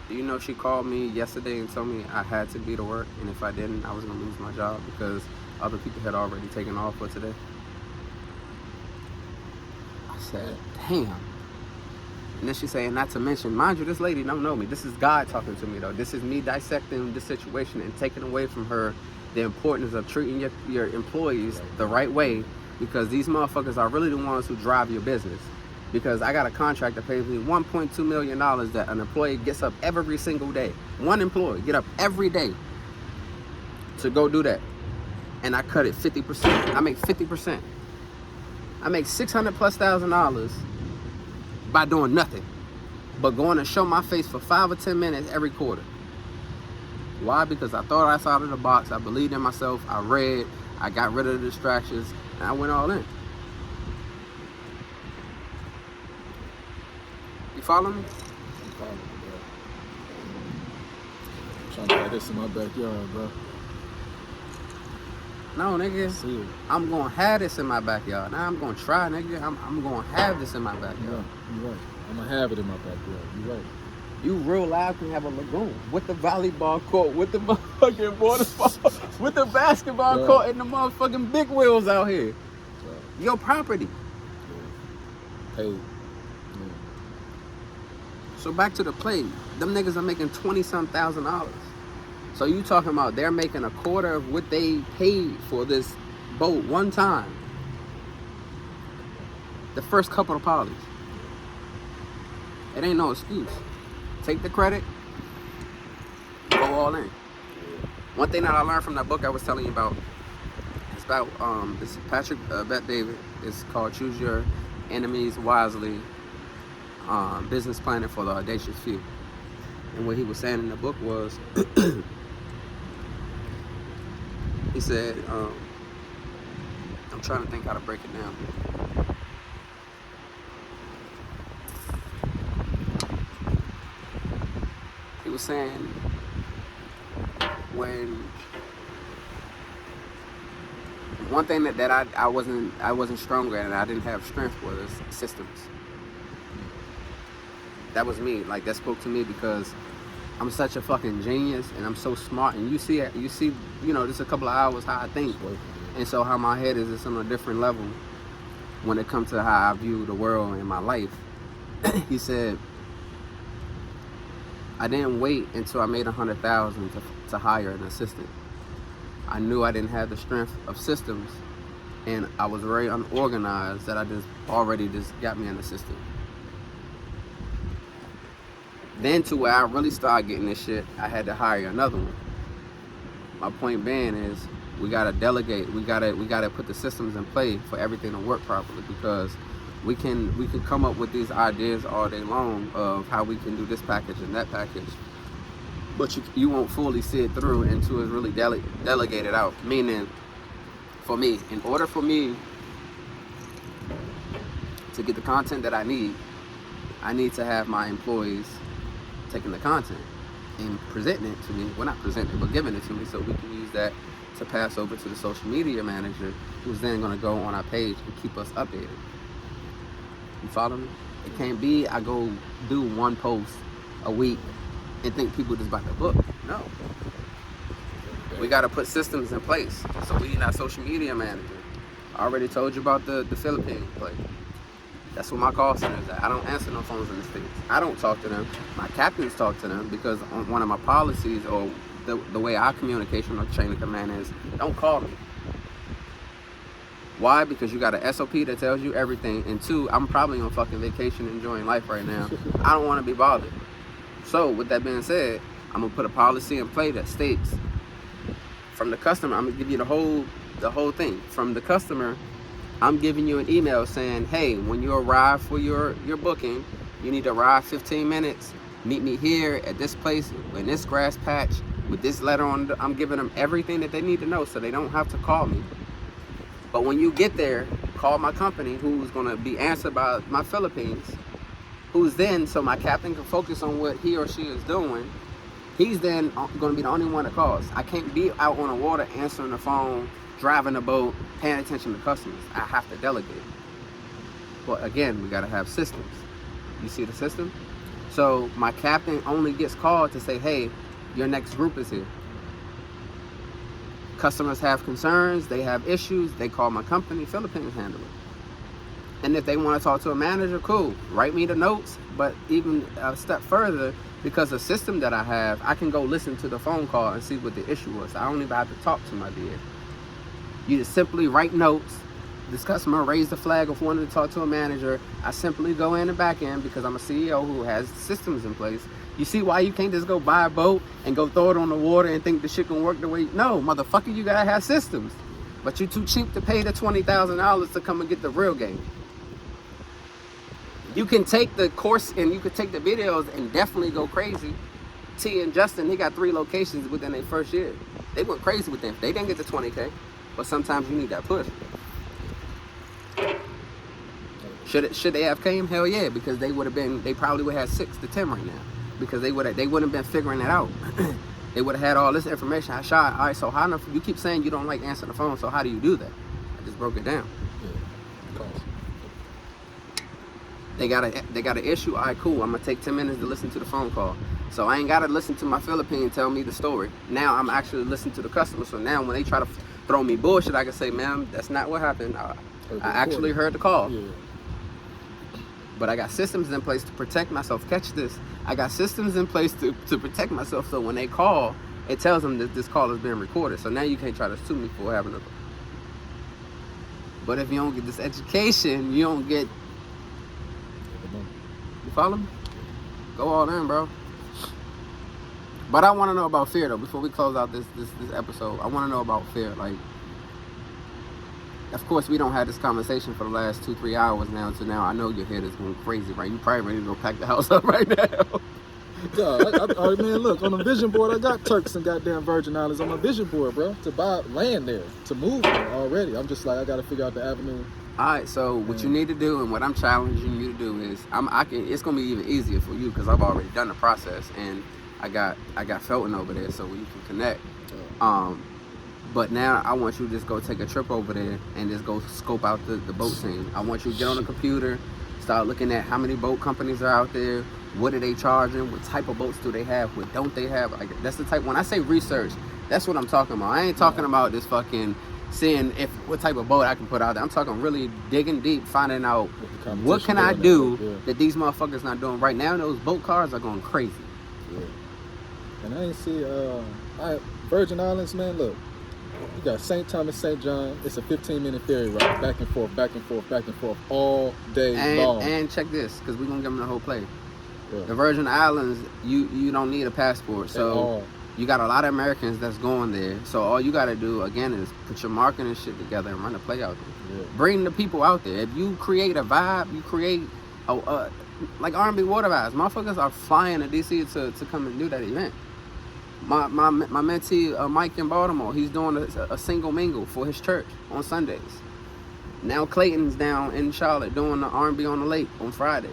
Do you know she called me yesterday and told me I had to be to work, and if I didn't, I was going to lose my job because other people had already taken off for today? I said, damn. And then she said, not to mention, mind you, this lady don't know me. This is God talking to me, though. This is me dissecting the situation and taking away from her the importance of treating your employees the right way, because these motherfuckers are really the ones who drive your business. Because I got a contract that pays me $1.2 million that an employee gets up every single day. One employee get up every day to go do that. And I cut it 50%. I make 50%. I make $600,000+ by doing nothing but going to show my face for 5 or 10 minutes every quarter. Why? Because I thought outside of the box. I believed in myself. I read. I got rid of the distractions. And I went all in. You follow me? I'm following you, bro. I'm trying to have this in my backyard, bro. No, nigga. See it. I'm gonna have this in my backyard. Now I'm gonna try, nigga. I'm gonna have this in my backyard. You're right. I'm gonna have it in my backyard. You're right. You real life can have a lagoon with the volleyball court, with the motherfucking waterfall, with the basketball court, and the motherfucking big wheels out here. Right. Your property. Yeah. Paid. Yeah. So back to the play. Them niggas are making $20,000. So you talking about they're making a quarter of what they paid for this boat one time. The first couple of polys. It ain't no excuse. Take the credit, go all in. One thing that I learned from that book I was telling you about, it's about this Patrick Bet-David. It's called Choose Your Enemies Wisely, Business Planning for the Audacious Few. And what he was saying in the book was, he said, I'm trying to think how to break it down. He was saying when one thing that I wasn't stronger at and I didn't have strength was systems. That was me. Like, that spoke to me because I'm such a fucking genius and I'm so smart, and you see, just a couple of hours how I think, and so how my head is just on a different level when it comes to how I view the world and my life. He said, I didn't wait until I made $100,000 to hire an assistant. I knew I didn't have the strength of systems, and I was very unorganized that I already got me an assistant. Then to where I really started getting this shit, I had to hire another one. My point being is, we gotta delegate. We gotta put the systems in play for everything to work properly, because we can come up with these ideas all day long of how we can do this package and that package, but you won't fully see it through until it's really delegated out. Meaning, for me, in order for me to get the content that I need to have my employees taking the content and presenting it to me. Well, not presenting it, but giving it to me, so we can use that to pass over to the social media manager, who's then going to go on our page and keep us updated. You follow me? It can't be I go do one post a week and think people just about to book. No. We got to put systems in place. So we need our social media manager. I already told you about the Philippine play. That's what my call center is at. I don't answer no phones in the States. I don't talk to them. My captains talk to them because on one of my policies or the way our communication or chain of command is, don't call me. Why? Because you got an SOP that tells you everything. And two, I'm probably on fucking vacation enjoying life right now. I don't want to be bothered. So with that being said, I'm going to put a policy in play that states from the customer, I'm going to give you the whole thing. From the customer, I'm giving you an email saying, hey, when you arrive for your booking, you need to arrive 15 minutes. Meet me here at this place in this grass patch with this letter on. I'm giving them everything that they need to know so they don't have to call me. But when you get there, call my company, who's going to be answered by my Philippines, who's then, so my captain can focus on what he or she is doing. He's then going to be the only one that calls. I can't be out on the water answering the phone, driving the boat, paying attention to customers. I have to delegate. But again, we got to have systems. You see the system? So my captain only gets called to say, hey, your next group is here. Customers have concerns, they have issues, they call my company, Philippines handle it. And if they want to talk to a manager, cool, write me the notes. But even a step further, because the system that I have, I can go listen to the phone call and see what the issue was. I don't even have to talk to my DA. You just simply write notes. This customer raised the flag of wanting to talk to a manager. I simply go in the back end because I'm a CEO who has systems in place. You see why you can't just go buy a boat and go throw it on the water and think the shit can work the way? No, motherfucker, you gotta have systems. But you're too cheap to pay the $20,000 to come and get the real game. You can take the course and you can take the videos and definitely go crazy. T and Justin, he got 3 locations within their first year. They went crazy with them. They didn't get the 20K, but sometimes you need that push. Should they have came? Hell yeah, because they probably would have 6 to 10 right now. Because they wouldn't have been figuring it out. They would have had all this information. I shot. All right, so how you keep saying you don't like answering the phone, so how do you do that? I just broke it down. They got an issue. All right, cool. I'm gonna take 10 minutes to listen to the phone call. So I ain't gotta listen to my Philippine tell me the story. Now I'm actually listening to the customer. So now when they try to throw me bullshit, I can say, ma'am, that's not what happened. I actually heard the call. Yeah. But I got systems in place to protect myself. Catch this. I got systems in place to protect myself. So when they call, it tells them that this call is being recorded. So now you can't try to sue me for having a. But if you don't get this education, you don't get. You follow me? Go all in, bro. But I want to know about fear, though. Before we close out this episode, I want to know about fear. Like, of course, we don't have this conversation for the last 2-3 hours now. So now I know your head is going crazy, right? You probably ready to go pack the house up right now. Yeah, man, look, on the vision board, I got Turks and goddamn Virgin Islands on my vision board, bro, to buy land there, to move there already. I'm just like, I got to figure out the avenue. All right, so what you need to do and what I'm challenging you to do is, it's going to be even easier for you because I've already done the process and I got Felton over there so you can connect. But now I want you to just go take a trip over there and just go scope out the boat scene. I want you to get on the computer, start looking at how many boat companies are out there, what are they charging, what type of boats do they have, what don't they have. Like, that's the type, when I say research, that's what I'm talking about. I ain't talking about this fucking seeing what type of boat I can put out there. I'm talking really digging deep, finding out what can I do that these motherfuckers not doing right now. Those boat cars are going crazy. Yeah. And I ain't see Virgin Islands, man, look. You got St. Thomas, St. John. It's a 15-minute ferry ride, back and forth, back and forth, back and forth, all day long. And check this, because we're going to give them the whole play. Yeah. The Virgin Islands, you don't need a passport. So you got a lot of Americans that's going there. So all you got to do, again, is put your marketing and shit together and run a play out there. Yeah. Bring the people out there. If you create a vibe, you create like R&B Water Vibes. Motherfuckers are flying to D.C. to come and do that event. My mentee, Mike in Baltimore, he's doing a single mingle for his church on Sundays. Now Clayton's down in Charlotte doing the R&B on the lake on Fridays.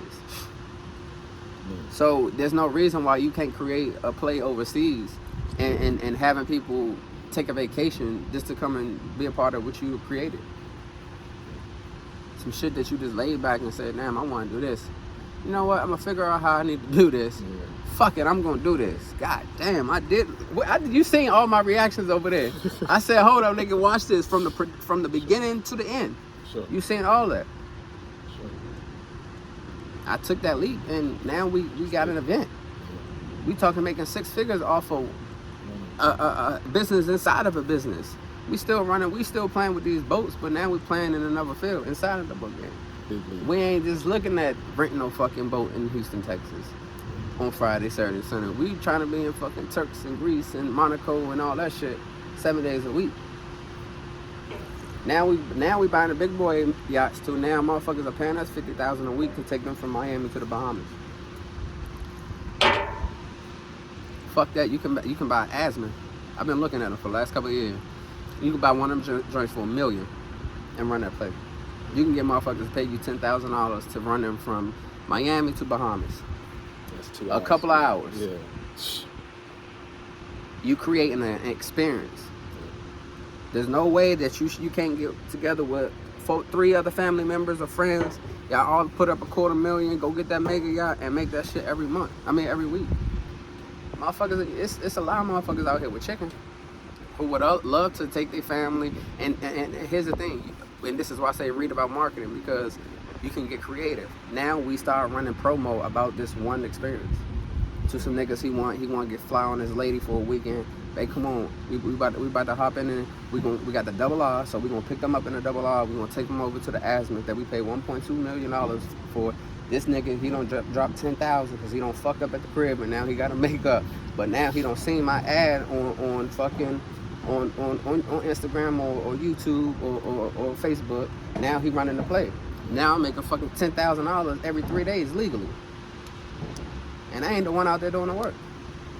So there's no reason why you can't create a play overseas and having people take a vacation just to come and be a part of what you created. Some shit that you just laid back and said, damn, I want to do this. you know what? I'm gonna figure out how I need to do this. Yeah. Fuck it, I'm gonna do this. God damn, I did. You seen all my reactions over there? I said, hold up, nigga, watch this from the beginning to the end. Sure. You seen all that? Sure. I took that leap, and now we got an event. We talking making 6 figures off of a business inside of a business. We still running, we still playing with these boats, but now we playing in another field inside of the boat game. Big league. We ain't just looking at renting no fucking boat in Houston, Texas on Friday, Saturday, Sunday. We trying to be in fucking Turks and Greece and Monaco and all that shit 7 days a week. Now we buying the big boy yachts too. Now motherfuckers are paying us $50,000 a week to take them from Miami to the Bahamas. Fuck that. You can buy Asman. I've been looking at them for the last couple of years. You can buy one of them joints for $1 million and run that play. You can get motherfuckers to pay you $10,000 to run them from Miami to Bahamas. That's 2 A hours. couple of hours. Yeah. You creating an experience. There's no way that you can't get together with 3 other family members or friends. Y'all all put up $250,000, go get that mega yacht and make that shit every week. Motherfuckers, it's a lot of motherfuckers out here with chicken who would love to take their family. And here's the thing, and this is why I say read about marketing, because you can get creative. Now we start running promo about this one experience. To some niggas, he want to get fly on his lady for a weekend. Hey, come on, we about to hop in and we got the double R, so we gonna pick them up in the double R. We gonna take them over to the Asmith that we paid $1.2 million for. This nigga, he don't drop 10,000 because he don't fuck up at the crib, and now he gotta make up. But now he don't see my ad on fucking on Instagram or YouTube or Facebook. Now he running the play. Now I'm making fucking $10,000 every 3 days legally, and I ain't the one out there doing the work.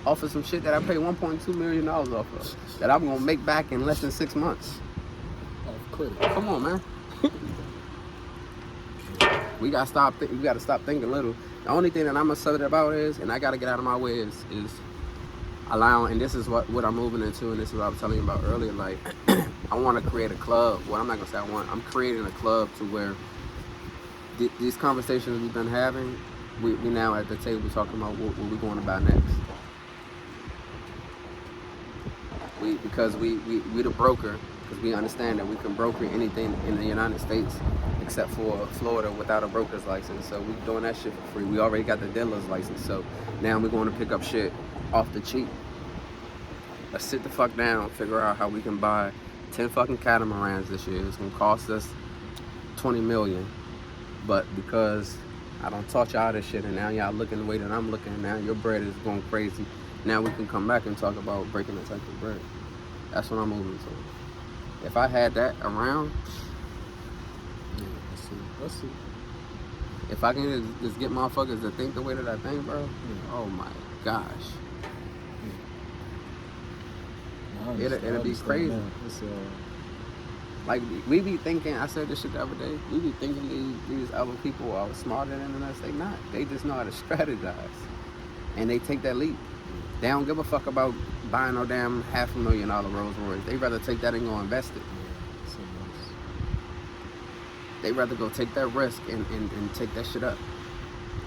Off of some shit that I paid $1.2 million off of, that I'm gonna make back in less than 6 months. Off credit. Come on, man. We gotta stop thinking little. The only thing that I'm upset about is, and I gotta get out of my way, is allowing. And this is what I'm moving into, and this is what I was telling you about earlier. Like, I want to create a club. Well, I'm not gonna say I want. I'm creating a club to where these conversations we've been having, we now at the table talking about what we're going to buy next. Because we the broker, because we understand that we can broker anything in the United States except for Florida without a broker's license. So we're doing that shit for free. We already got the dealer's license. So now we're going to pick up shit off the cheap. Let's sit the fuck down, figure out how we can buy 10 fucking catamarans this year. It's gonna cost us $20 million. But because I don't taught y'all this shit, and now y'all looking the way that I'm looking, now your bread is going crazy. Now we can come back and talk about breaking the type of bread. That's what I'm moving to. If I had that around, Yeah, let's see. if I can just get motherfuckers to think the way that I think, bro, oh my gosh. Yeah. It'll be crazy. It's, Like, we be thinking, I said this shit the other day, we be thinking these other people are smarter than us. They not. They just know how to strategize. And they take that leap. They don't give a fuck about buying no damn $500,000 Rolls Royce. They rather take that and go invest it. so They rather go take that risk and take that shit up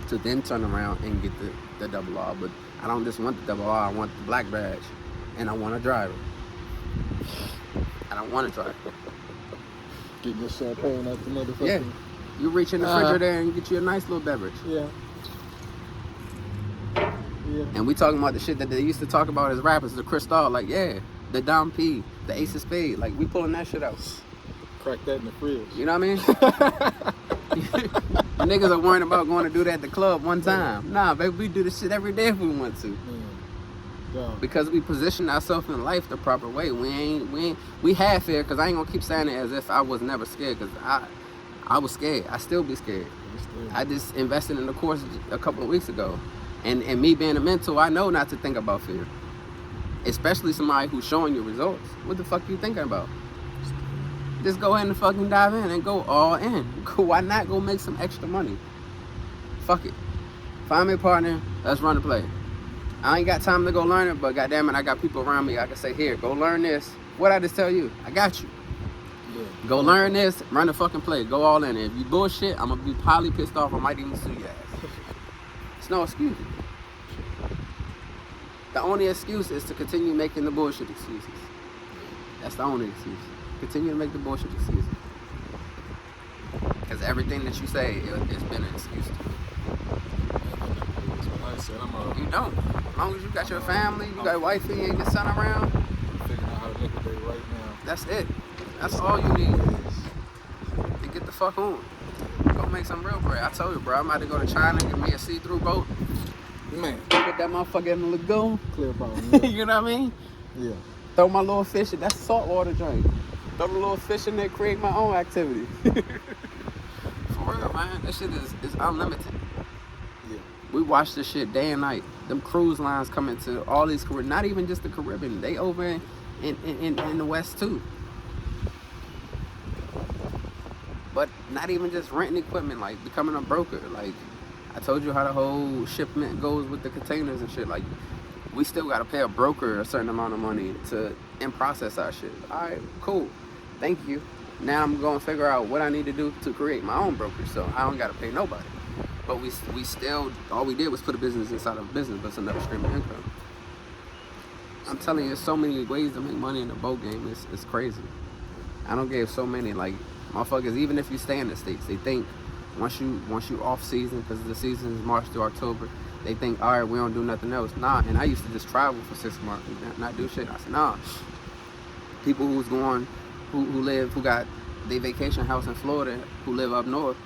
to then turn around and get the double R. But I don't just want the double R, I want the black badge. And I want to drive it. I don't want to drive it. Getting your champagne out the motherfucker. Yeah. You reach in the refrigerator and get you a nice little beverage. Yeah. Yeah. And we talking about the shit that they used to talk about as rappers, the Cristal, like, yeah, the Dom P, the Ace of Spades, like, we pulling that shit out. Crack that in the fridge. You know what I mean? The niggas are worrying about going to do that at the club one time. Nah, baby, we do this shit every day if we want to. Yeah. Because we position ourselves in life the proper way. We have fear, because I ain't gonna keep saying it as if I was never scared, because I was scared. I still be scared. I just invested in the course a couple of weeks ago. And me being a mentor, I know not to think about fear. Especially somebody who's showing you results. What the fuck you thinking about? Just go ahead and fucking dive in and go all in. Why not go make some extra money? Fuck it. Find me a partner, let's run the play. I ain't got time to go learn it, but goddamn it, I got people around me. I can say, here, go learn this. What I just tell you? I got you. Yeah. Go learn this, run the fucking play, go all in. If you bullshit, I'm gonna be highly pissed off. I might even sue your ass. It's no excuse. The only excuse is to continue making the bullshit excuses. That's the only excuse. Continue to make the bullshit excuses. Because everything that you say, it's been an excuse to me. Like I said, You don't. As long as you got your family, you got wifey and your son around, figuring out how to liquidate right now. that's it. That's all you need. To get the fuck on. Go make some real bread. I told you, bro, I'm about to go to China and get me a see-through boat. Man, Put that motherfucker in the lagoon. Clear bottle. Yeah. You know what I mean? Yeah. Throw my little fish in. That's saltwater drink. Throw the little fish in there, create my own activity. For real, man. That shit is unlimited. Yeah. We watch this shit day and night. Them cruise lines coming to all these Caribbean, not even just the Caribbean. They over in the West too. But not even just renting equipment, like becoming a broker. Like I told you how the whole shipment goes with the containers and shit. Like we still gotta pay a broker a certain amount of money to process our shit. All right, cool. Thank you. Now I'm gonna figure out what I need to do to create my own brokerage, so I don't gotta pay nobody. But we still, all we did was put a business inside of a business, but it's another stream of income. I'm telling you, there's so many ways to make money in the boat game. It's crazy. I don't give so many, like, motherfuckers, even if you stay in the States, they think once you off season, because the season is March through October, they think, all right, we don't do nothing else. Nah, and I used to just travel for 6 months and not do shit. I said, nah. People who got their vacation house in Florida, who live up north,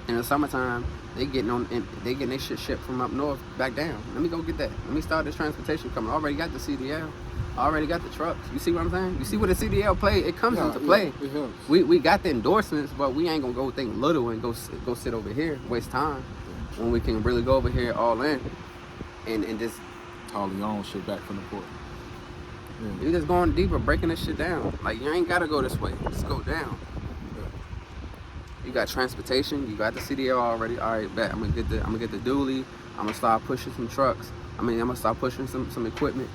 in the summertime, they getting their shit shipped from up north back down. Let me go get that. Let me start this transportation coming. I already got the CDL. I already got the trucks. You see what I'm saying? You see what the CDL play? It comes into play. Yeah, it helps. We got the endorsements, but we ain't gonna go think little and go sit over here, waste time, when we can really go over here all in and just haul your own shit back from the port. Yeah. you just going deeper, breaking this shit down. Like you ain't gotta go this way. Just go down. You got transportation, you got the CDL already. All right, bet. I'm gonna get the dually. I'm gonna start pushing some trucks. I'm gonna start pushing some equipment.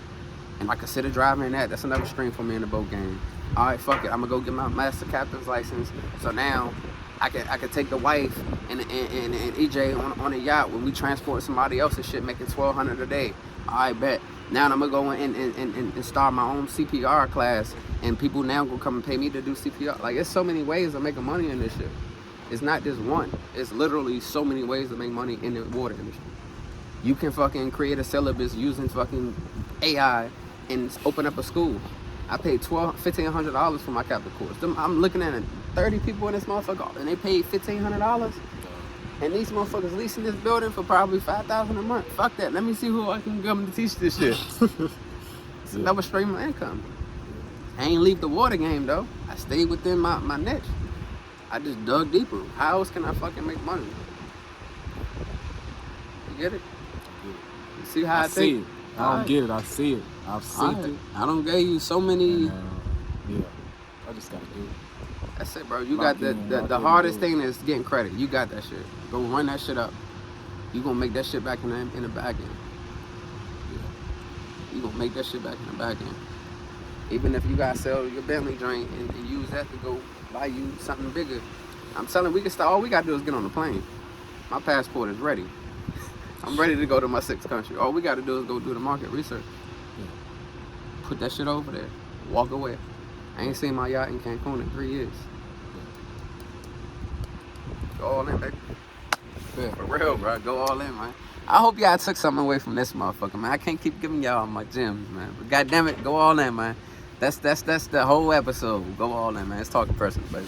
And I consider driving that. That's another stream for me in the boat game. All right, fuck it. I'm gonna go get my master captain's license. So now I can take the wife and EJ on a yacht when we transport somebody else's shit, making $1,200 a day. All right, bet. Now I'm gonna go in and start my own CPR class, and people now gonna come and pay me to do CPR. Like, there's so many ways of making money in this shit. It's not just one. It's literally so many ways to make money in the water industry. You can fucking create a syllabus using fucking AI and open up a school. I paid $1,500 for my capital course. I'm looking at 30 people in this motherfucker, and they paid $1,500. And these motherfuckers leasing this building for probably $5,000 a month. Fuck that. Let me see who I can come to teach this shit. It's another stream of income. I ain't leave the water game though. I stayed within my niche. I just dug deeper. How else can I fucking make money? You get it? You see how I see think? it. I don't get it. I see it. I've seen it. I don't give you so many. And, yeah, I just gotta do it. That's it, bro. You Lock got in, the lock hardest in. thing is getting credit. You got that shit. Go run that shit up. You gonna make that shit back in the back end. Yeah. You gonna make that shit back in the back end. Even if you gotta sell your Bentley joint and use that to go buy you something bigger. I'm telling you, we can start. All we gotta do is get on the plane. My passport is ready. I'm ready to go to my 6th country. All we gotta do is go do the market research. Yeah. Put that shit over there. Walk away. I ain't seen my yacht in Cancun in 3 years. Go all in, baby. Yeah. For real, bro. Go all in, man. I hope y'all took something away from this motherfucker, man. I can't keep giving y'all my gems, man. But goddamn it, go all in, man. That's the whole episode. Go all in, man. It's talking personal, baby.